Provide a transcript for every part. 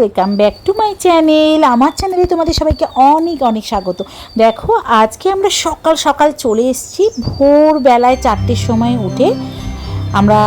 Welcome back to my channel. আমার চ্যানেলে তোমাদের সবাইকে অনেক অনেক স্বাগত। দেখো আজকে আমরা সকাল সকাল চলে এসেছি, ভোরবেলায় 4টের সময় উঠে আমরা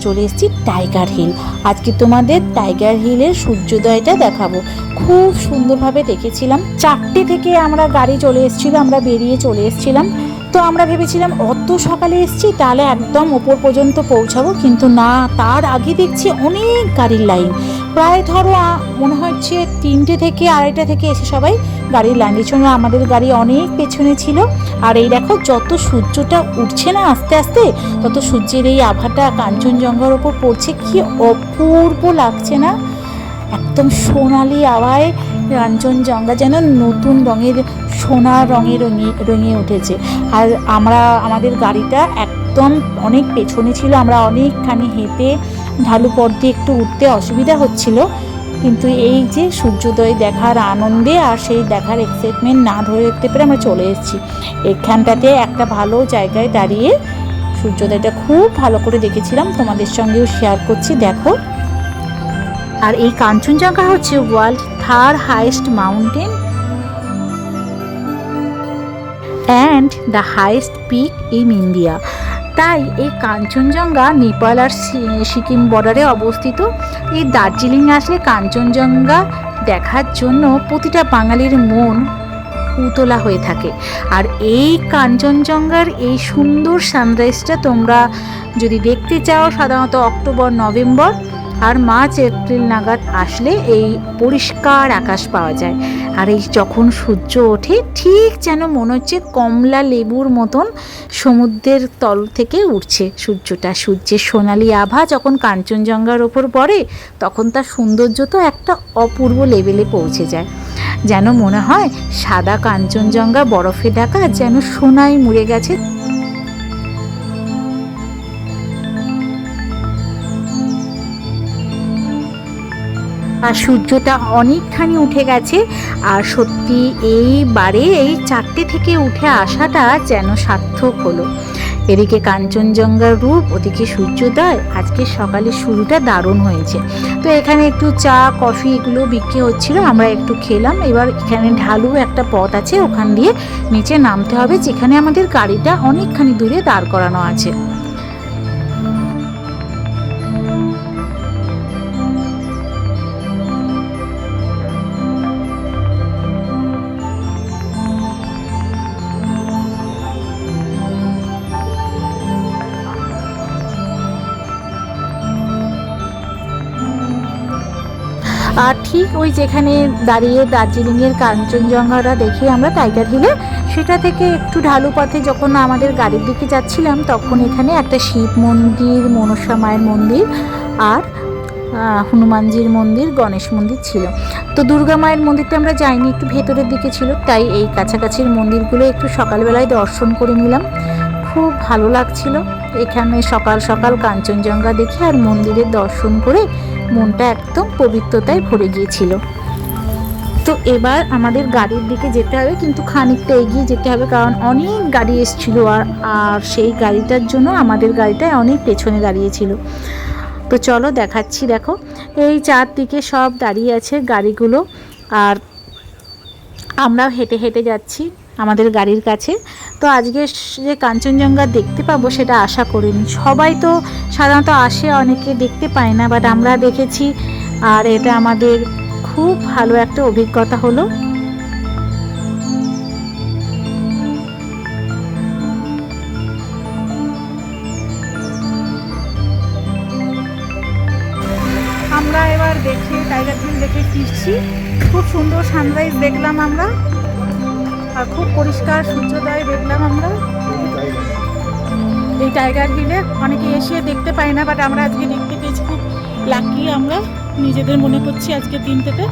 চলে এসেছি টাইগার হিল। আজকে তোমাদের টাইগার হিলের সূর্যোদয়টা দেখাবো। খুব সুন্দরভাবে দেখেছিলাম। 4টে থেকে আমরা গাড়ি চলে এসেছিলো, আমরা বেরিয়ে চলে এসেছিলাম। তো আমরা ভেবেছিলাম অত সকালে এসেছি তাহলে একদম ওপর পর্যন্ত পৌঁছাবো, কিন্তু না, তার আগে দেখছি অনেক গাড়ির লাইন। প্রায় ধরো মনে হচ্ছে 3টে থেকে 2:30 থেকে এসে সবাই গাড়ির লাইন দিচ্ছিল। আমাদের গাড়ি অনেক পেছনে ছিল। আর এই দেখো যত সূর্যটা উঠছে না আস্তে আস্তে, তত সূর্যের এই আভাটা কাঞ্চনজঙ্ঘার ওপর পড়ছে, কি অপূর্ব লাগছে না? একদম সোনালি আভায় কাঞ্চনজঙ্ঘা যেন নতুন রঙের, সোনা রঙে রঙিয়ে উঠেছে। আর আমাদের গাড়িটা একদম অনেক পেছনে ছিল, আমরা অনেকখানি হেঁটে ঢালু পথ দিয়ে একটু উঠতে অসুবিধা হচ্ছিল, কিন্তু এই যে সূর্যোদয় দেখার আনন্দে আর সেই দেখার এক্সাইটমেন্ট না ধরে রাখতে পেরে আমরা চলে এসেছি। এখানটাতে একটা ভালো জায়গায় দাঁড়িয়ে সূর্যোদয়টা খুব ভালো করে দেখেছিলাম, তোমাদের সঙ্গেও শেয়ার করছি, দেখো। আর এই কাঞ্চনজঙ্ঘা হচ্ছে world third highest mountain and the highest peak in India. তাই এই কাঞ্চনজঙ্ঘা নেপাল আর সিকিম বর্ডারে অবস্থিত। এই দার্জিলিং আসলে কাঞ্চনজঙ্ঘা দেখার জন্য প্রতিটা বাঙালির মন উতলা হয়ে থাকে। আর এই কাঞ্চনজঙ্ঘার এই সুন্দর সানরাইজটা তোমরা যদি দেখতে চাও, সাধারণত অক্টোবর নভেম্বর আর মার্চ এপ্রিল নাগাদ আসলে এই পরিষ্কার আকাশ পাওয়া যায়। আর এই যখন সূর্য ওঠে ঠিক যেন মনে হচ্ছে কমলা লেবুর মতন সমুদ্রের তল থেকে উঠছে সূর্যটা। সূর্যের সোনালি আভা যখন কাঞ্চনজঙ্ঘার ওপর পড়ে তখন তার সৌন্দর্য তো একটা অপূর্ব লেভেলে পৌঁছে যায়। যেন মনে হয় সাদা কাঞ্চনজঙ্ঘা বরফে ঢাকা যেন সোনায় মুড়ে গেছে। আর সূর্যটা অনেকখানি উঠে গেছে। আর সত্যি এইবারে এই 4টে থেকে উঠে আসাটা যেন সার্থক হলো। এদিকে কাঞ্চনজঙ্ঘার রূপ, ওদিকে সূর্যোদয়। আজকে সকালের শুরুটা দারুণ হয়েছে। তো এখানে একটু চা কফি এগুলো বিক্রি হচ্ছিল, আমরা একটু খেলাম। এবার এখানে ঢালু একটা পথ আছে, ওখান দিয়ে নিচে নামতে হবে, যেখানে আমাদের গাড়িটা অনেকখানি দূরে দাঁড় করানো আছে। আর ঠিক ওই যেখানে দাঁড়িয়ে দার্জিলিংয়ের কাঞ্চনজঙ্ঘাটা দেখি আমরা টাইগার হিলে, সেটা থেকে একটু ঢালু পথে যখন আমাদের গাড়ির দিকে যাচ্ছিলাম তখন এখানে একটা শিব মন্দির, মনসা মায়ের মন্দির আর হনুমানজির মন্দির, গণেশ মন্দির ছিল। তো দুর্গা মায়ের মন্দিরটা আমরা যাইনি, একটু ভেতরের দিকে ছিল, তাই এই কাছাকাছির মন্দিরগুলো একটু সকালবেলায় দর্শন করে নিলাম। খুব ভালো লাগছিল এখানে সকাল সকাল কাঞ্চনজঙ্ঘা দেখে আর মন্দিরের দর্শন করে মনটা একদম পবিত্রতায় ভরে গিয়েছিল। তো এবার আমাদের গাড়ির দিকে যেতে হবে, কিন্তু খানিকটা এগিয়ে যেতে হবে, কারণ অনেক গাড়ি এসেছিল আর সেই গাড়িটার জন্য আমাদের গাড়িটা অনেক পেছনে দাঁড়িয়েছিল। তো চলো দেখাচ্ছি, দেখো এই চারদিকে সব দাঁড়িয়ে আছে গাড়িগুলো, আর আমরাও হেঁটে হেঁটে যাচ্ছি আমাদের গাড়ির কাছে। তো আজকে যে কাঞ্চনজঙ্ঘা দেখতে পাবো সেটা আশা করিনি। সবাই তো সাধারণত আসে, অনেকে দেখতে পায় না, বাট আমরা দেখেছি আর এটা আমাদের খুব ভালো একটা অভিজ্ঞতা হলো। আমরা এবার দেখে টাইগার হিল দেখে ফিরছি। খুব সুন্দর সানরাইজ দেখলাম আমরা, আর খুব পরিষ্কার সূর্যোদয় দেখলাম আমরা এই টাইগার হিলে। অনেকে এসে দেখতে পায় না, বাট আমরা আজকে দেখতে পেয়েছি। খুব লাকি আমরা নিজেদের মনে করছি আজকে দিনটাতে।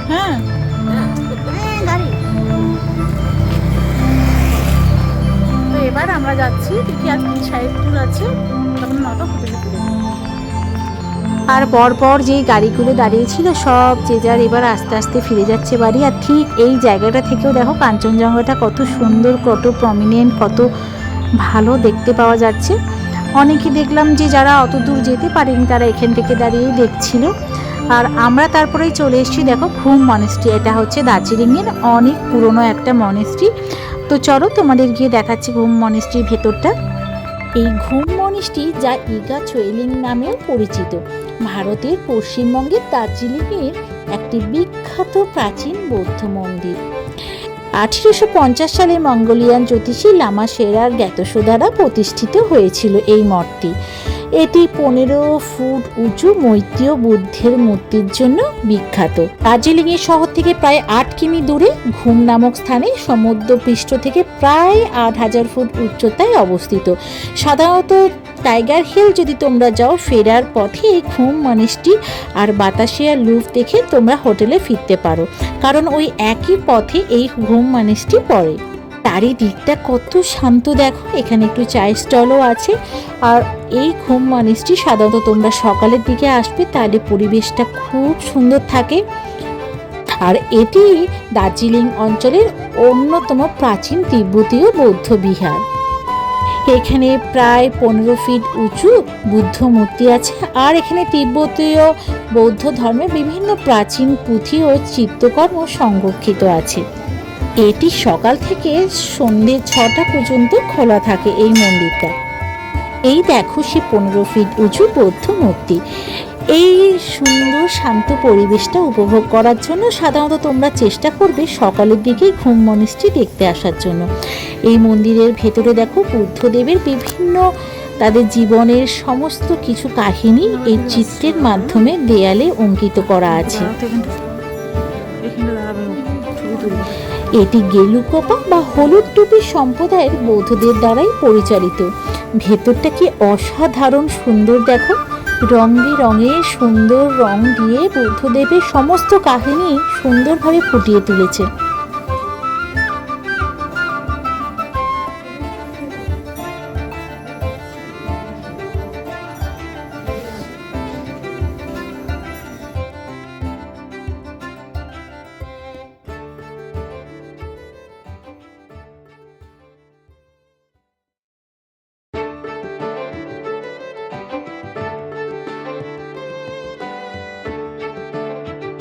হ্যাঁ, তো এবার আমরা যাচ্ছি, দেখি আর কি সাইড ট্যুর আছে, তখন নটা হোটেলে ফিরে। আর পরপর যেই গাড়িগুলো দাঁড়িয়েছিল সব যে যার এবার আস্তে আস্তে ফিরে যাচ্ছে বাড়ি। আর ঠিক এই জায়গাটা থেকেও দেখো কাঞ্চনজঙ্ঘাটা কত সুন্দর, কত প্রমিনেন্ট, কত ভালো দেখতে পাওয়া যাচ্ছে। অনেকে দেখলাম যে যারা অত দূর যেতে পারেনি তারা এখান থেকে দাঁড়িয়েই দেখছিল। আর আমরা তারপরেই চলে এসেছি দেখো ঘুম মনেস্ট্রি। এটা হচ্ছে দার্জিলিংয়ের অনেক পুরনো একটা মনেস্ট্রি। তো চলো তোমাদের গিয়ে দেখাচ্ছি ঘুম মনেস্ট্রির ভেতরটা। এই ঘুম মনেস্ট্রি, যা ইগা চোয়েলিং নামেও পরিচিত, ভারতের পশ্চিমবঙ্গের দার্জিলিংয়ের একটি বিখ্যাত প্রাচীন বৌদ্ধ মন্দির। 1850 সালে মঙ্গোলিয়ান জ্যোতিষী লামা শেরার জ্ঞাতসা দ্বারা প্রতিষ্ঠিত হয়েছিল এই মঠটি। এটি 15 ফুট উঁচু মৈত্রীয় বুদ্ধের মূর্তির জন্য বিখ্যাত। দার্জিলিংয়ের শহর থেকে প্রায় 8 কিমি দূরে ঘুম নামক স্থানে সমুদ্রপৃষ্ঠ থেকে প্রায় 8000 ফুট উচ্চতায় অবস্থিত। সাধারণত টাইগার হিল যদি তোমরা যাও, ফেরার পথে এই ঘুম মনেস্ট্রি আর বাতাসিয়া লুপ দেখে তোমরা হোটেলে ফিরতে পারো, কারণ ওই একই পথে এই ঘুম মনেস্ট্রি পড়ে। চারিদিকটা কত শান্ত দেখো। এখানে একটু চায়ের স্টলও আছে। আর এই ঘুম মনেস্ট্রি সাধারণত তোমরা সকালের দিকে আসবে, তাহলে পরিবেশটা খুব সুন্দর থাকে। আর এটি দার্জিলিং অঞ্চলের অন্যতম প্রাচীন তিব্বতীয় বৌদ্ধ বিহার। এখানে প্রায় 15 ফিট উঁচু বুদ্ধ মূর্তি আছে। আর এখানে তিব্বতীয় বৌদ্ধ ধর্মের বিভিন্ন প্রাচীন পুঁথি ও চিত্রকর্ম সংরক্ষিত আছে। এটি সকাল থেকে সন্ধ্যে 6টা পর্যন্ত খোলা থাকে এই মন্দিরটা। এই দেখো সে 15 ফিট উঁচু বৌদ্ধ মূর্তি। এই সুন্দর শান্ত পরিবেশটা উপভোগ করার জন্য সাধারণত তোমরা চেষ্টা করবে সকালের দিকেই ঘুম মনেস্ট্রি দেখতে আসার জন্য। এই মন্দিরের ভেতরে দেখো বুদ্ধদেবের বিভিন্ন তাদের জীবনের সমস্ত কিছু কাহিনী এই চিত্রের মাধ্যমে দেয়ালে অঙ্কিত করা আছে। এটি গেলুকোপা বা হলুদ টুপি সম্প্রদায়ের বৌদ্ধদের দ্বারাই পরিচালিত। ভেতরটা কি অসাধারণ সুন্দর দেখো। রং বেরঙের সুন্দর রং দিয়ে বুদ্ধদেবের সমস্ত কাহিনী সুন্দরভাবে ফুটিয়ে তুলেছে।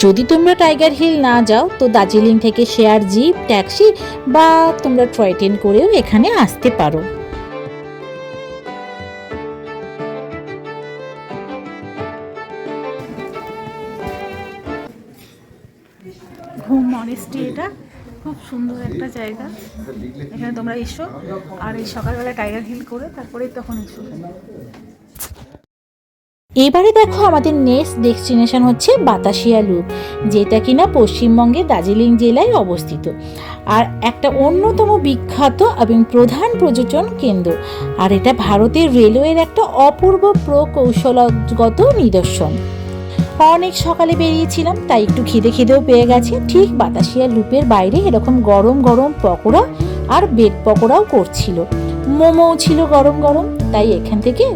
যদি তোমরা টাইগার হিল না যাও, তো দার্জিলিং থেকে শেয়ার জিপ, ট্যাক্সি বা তোমরা টয় ট্রেন করেও এখানে আসতে পারো। ঘুম মনেস্ট্রি এটা খুব সুন্দর একটা জায়গা। এখানে তোমরা এসো আর এই সকালবেলা টাইগার হিল করে তারপরে তখন এসো। এবারে দেখো আমাদের নেক্সট ডেস্টিনেশন হচ্ছে বাতাসিয়া লুপ, যেটা কিনা পশ্চিমবঙ্গের দার্জিলিং জেলায় অবস্থিত আর একটা অন্যতম বিখ্যাত এবং প্রধান পর্যটন কেন্দ্র। আর এটা ভারতের রেলওয়ের একটা অপূর্ব প্রকৌশলগত নিদর্শন। অনেক সকালে বেরিয়েছিলাম, তাই একটু খিদেও পেয়ে গেছে। ঠিক বাতাসিয়া লুপের বাইরে এরকম গরম গরম পকোড়া আর বেড পকোড়াও করছিল, মোমোও ছিল গরম গরম। তাই এখান থেকে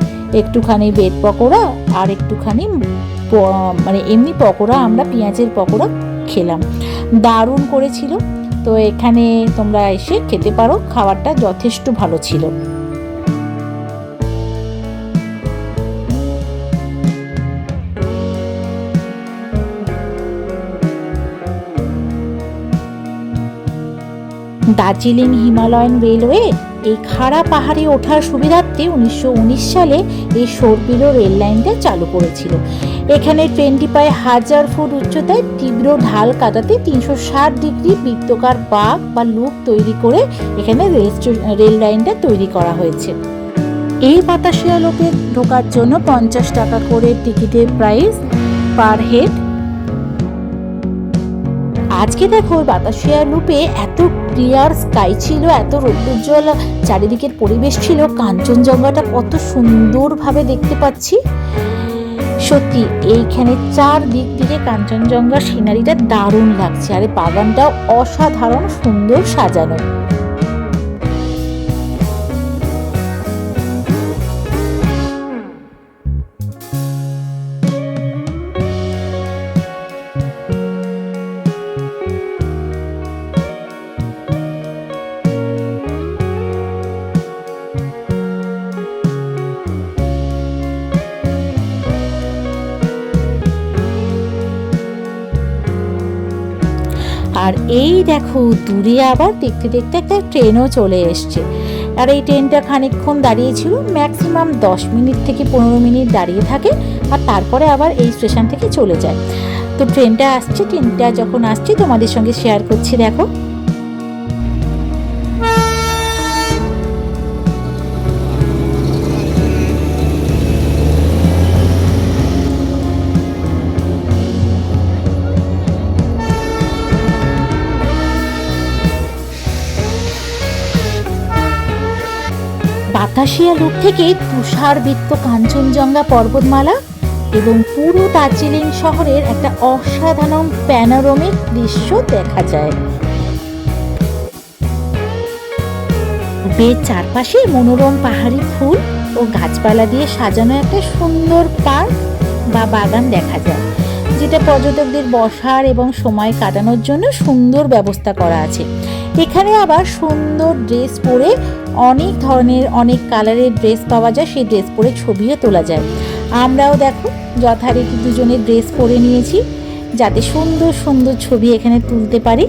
একটুখানি বেড পকোড়া আর একটুখানি মানে এমনি পকোড়া, আমরা পেঁয়াজের পকোড়া খেলাম, দারুণ করেছিল। তো এখানে তোমরা এসে খেতে পারো, খাবারটা যথেষ্ট ভালো ছিল। দার্জিলিং হিমালয়ান রেলওয়ে এই খাড়া পাহাড়ে ওঠার সুবিধার্থে 1919 সালে এই সর্পিলো রেল লাইনটা চালু করেছিল। এখানে ট্রেনটি প্রায় 1000 ফুট উচ্চতায় তীব্র ঢাল কাটাতে 360 ডিগ্রি বৃত্তাকার বাঁক বা লুপ তৈরি করে এখানে রেল লাইনটা তৈরি করা হয়েছে। এই বাতাসিয়া লুপে ঢোকার জন্য 50 টাকা করে টিকিটের প্রাইস পার হেড। আজকে দেখো বাতাসিয়া লুপে এত ক্লিয়ার স্কাই ছিল, এত রৌদ্রোজ্জ্বল চারিদিকের পরিবেশ ছিল, কাঞ্চনজঙ্ঘাটা কত সুন্দরভাবে দেখতে পাচ্ছি। সত্যি এইখানে চারদিক থেকে কাঞ্চনজঙ্ঘার সিনারিটা দারুণ লাগছে। আর এই বাগানটাও অসাধারণ সুন্দর সাজানো। আর এই দেখো দূরে আবার দেখতে দেখতে একটা ট্রেনও চলে এসছে। আর এই ট্রেনটা খানিকক্ষণ দাঁড়িয়েছিল, ম্যাক্সিমাম 10 মিনিট থেকে 15 মিনিট দাঁড়িয়ে থাকে, আর তারপরে আবার এই স্টেশন থেকে চলে যায়। তো ট্রেনটা আসছে, ট্রেনটা যখন আসছে তোমাদের সঙ্গে শেয়ার করছি। দেখো বাতাসিয়া লুপ থেকে তুষারবৃত্ত কাঞ্চনজঙ্ঘা পর্বতমালা এবং পুরো দার্জিলিং শহরের একটা অসাধারণ প্যানোরামিক দৃশ্য দেখা যায়। লুপের চারপাশে মনোরম পাহাড়ি ফুল ও গাছপালা দিয়ে সাজানো একটা সুন্দর পার্ক বা বাগান দেখা যায়, যেটা পর্যটকদের বসার এবং সময় কাটানোর জন্য সুন্দর ব্যবস্থা করা আছে। এখানে আবার সুন্দর ড্রেস পরে অনেক ধরনের অনেক কালারের ড্রেস পাওয়া যায়, সেই ড্রেস পরে ছবিও তোলা যায়। আমরাও দেখো যথারীতি দুজনে ড্রেস পরে নিয়েছি, যাতে সুন্দর সুন্দর ছবি এখানে তুলতে পারি।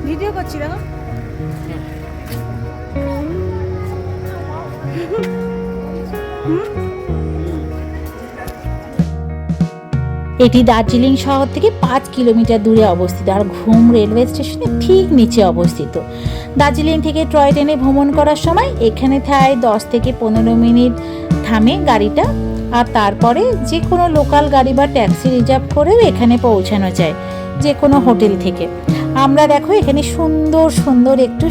ভিডিও করছি দেখো। এটি দার্জিলিং শহর থেকে 5 কিলোমিটার দূরে অবস্থিত, আর ঘুম রেলওয়ে স্টেশনের ঠিক নিচে অবস্থিত। দার্জিলিং থেকে টয় ট্রেনে ভ্রমণ করার সময় এখানে 10 থেকে 15 মিনিট থামে গাড়িটা, আর তারপরে যে কোনো লোকাল গাড়ি বা ট্যাক্সি রিজার্ভ করেও এখানে পৌঁছানো যায় যে কোনো হোটেল থেকে। আমরা দেখো এখানে সুন্দর সুন্দর একটু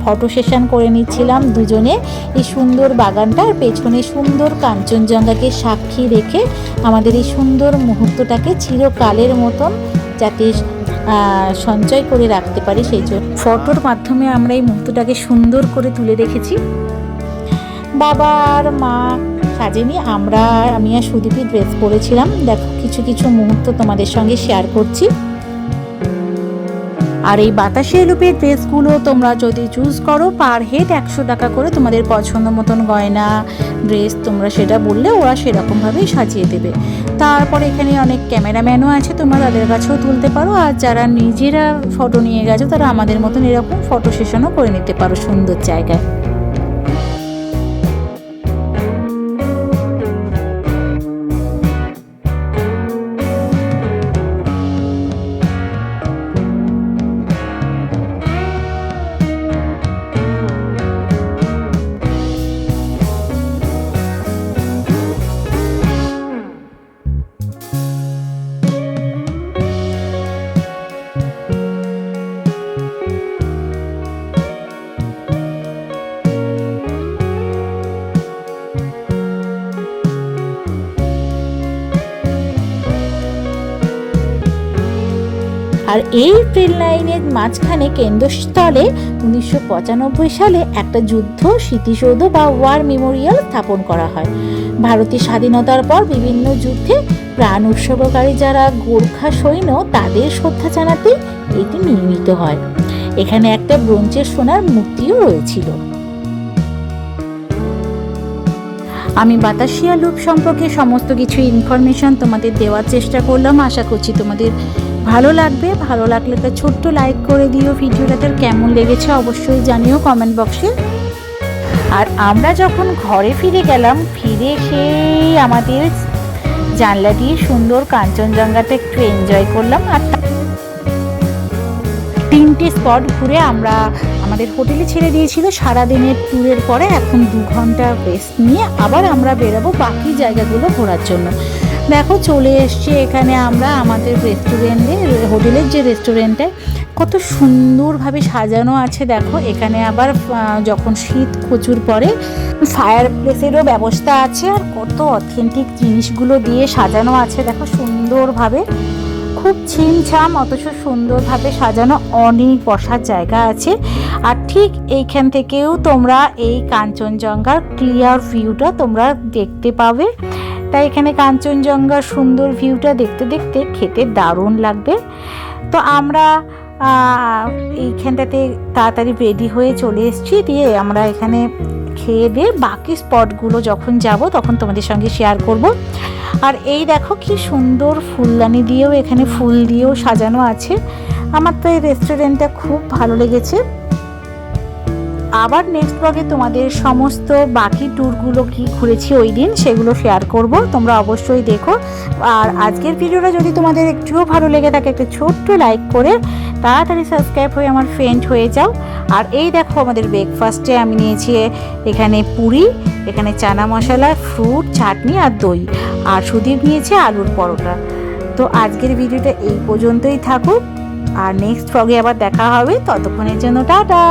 ফটো সেশন করে নিচ্ছিলাম দুজনে এই সুন্দর বাগানটা, আর পেছনে সুন্দর কাঞ্চনজঙ্ঘাকে সাক্ষী রেখে আমাদের এই সুন্দর মুহূর্তটাকে চিরকালের মতন যাতে সঞ্চয় করে রাখতে পারি, সেই জন্য ফটোর মাধ্যমে আমরা এই মুহূর্তটাকে সুন্দর করে তুলে রেখেছি। বাবা আর মা সাজেনি, আমি আর সুদীপই ড্রেস পরেছিলাম। দেখো কিছু কিছু মুহূর্ত তোমাদের সঙ্গে শেয়ার করছি। আর এই বাতাসিয়া লুপের ড্রেসগুলো তোমরা যদি চুজ করো পার হেড 100 টাকা করে, তোমাদের পছন্দ মতন গয়না ড্রেস তোমরা সেটা বললে ওরা সেরকমভাবেই সাজিয়ে দেবে। তারপর এখানে অনেক ক্যামেরাম্যানও আছে, তোমরা তাদের কাছেও তুলতে পারো, আর যারা নিজেরা ফটো নিয়ে গেছো তারা আমাদের মতন এরকম ফটো সেশনও করে নিতে পারো সুন্দর জায়গায়। আর এই ট্রেন লাইনের মাঝখানে কেন্দ্রস্থলে 1995 সালে একটা যুদ্ধ স্মৃতিসৌধ বা ওয়ার মেমোরিয়াল স্থাপন করা হয়। ভারতের স্বাধীনতার পর বিভিন্ন যুদ্ধে প্রাণ উৎসর্গকারী যারা গোর্খা সৈন্য তাদের শ্রদ্ধা জানাতে এটি নির্মিত হয়। এখানে একটা ব্রোঞ্জের সোনার মূর্তিও রয়েছিল। আমি বাতাসিয়া লুপ সম্পর্কে সমস্ত কিছু ইনফরমেশন তোমাদের দেওয়ার চেষ্টা করলাম, আশা করছি তোমাদের ভালো লাগবে। ভালো লাগলে একটা ছোট্ট লাইক করে দিও। ভিডিওটাতে কেমন লেগেছে অবশ্যই জানিও কমেন্ট বক্সে। আর আমরা যখন ঘরে ফিরে গেলাম, ফিরে সেই আমাদের জানলা দিয়ে সুন্দর কাঞ্চনজঙ্ঘাটা একটু এনজয় করলাম। আর 3টে স্পট ঘুরে আমরা আমাদের হোটেলে ছেড়ে দিয়েছিল সারাদিনের ট্যুরের পরে। এখন 2 ঘন্টা রেস্ট নিয়ে আবার আমরা বেরোবো বাকি জায়গাগুলো ঘোরার জন্য। দেখো চলে এসছি এখানে আমরা আমাদের রেস্টুরেন্টে, হোটেলের যে রেস্টুরেন্টে কত সুন্দরভাবে সাজানো আছে। দেখো এখানে আবার যখন শীত প্রচুর পড়ে ফায়ার প্লেসেরও ব্যবস্থা আছে, আর কত অথেন্টিক জিনিসগুলো দিয়ে সাজানো আছে। দেখো সুন্দরভাবে, খুব ছিমছাম অথচ সুন্দরভাবে সাজানো, অনেক বসার জায়গা আছে। আর ঠিক এইখান থেকেও তোমরা এই কাঞ্চনজঙ্ঘার ক্লিয়ার ভিউটা তোমরা দেখতে পাবে। তাই এখানে কাঞ্চনজঙ্ঘার সুন্দর ভিউটা দেখতে দেখতে খেতে দারুণ লাগবে। তো আমরা এইখানটাতে তাড়াতাড়ি রেডি হয়ে চলে এসেছি, দিয়ে আমরা এখানে খেয়ে দিয়ে বাকি স্পটগুলো যখন যাব তখন তোমাদের সঙ্গে শেয়ার করব। আর এই দেখো কি সুন্দর ফুলদানি দিয়েও, এখানে ফুল দিয়েও সাজানো আছে। আমার তো এই রেস্টুরেন্টটা খুব ভালো লেগেছে। আবার নেক্সট ব্লগে তোমাদের সমস্ত বাকি ট্যুরগুলো কি ঘুরেছি ওই দিন সেগুলো শেয়ার করব, তোমরা অবশ্যই দেখো। আর আজকের ভিডিওটা যদি তোমাদের একটুও ভালো লেগে থাকে একটা ছোট্ট লাইক করে তাড়াতাড়ি সাবস্ক্রাইব হয়ে আমার ফ্রেন্ড হয়ে যাও। আর এই দেখো আমাদের ব্রেকফাস্টে আমি নিয়েছি এখানে পুরি, এখানে চানা মশলা, ফ্রুট, চাটনি আর দই, আর সুদীপ নিয়েছে আলুর পরোটা। তো আজকের ভিডিওটা এই পর্যন্তই থাকুক, আর নেক্সট ব্লগে আবার দেখা হবে, ততক্ষণের জন্য টাটা।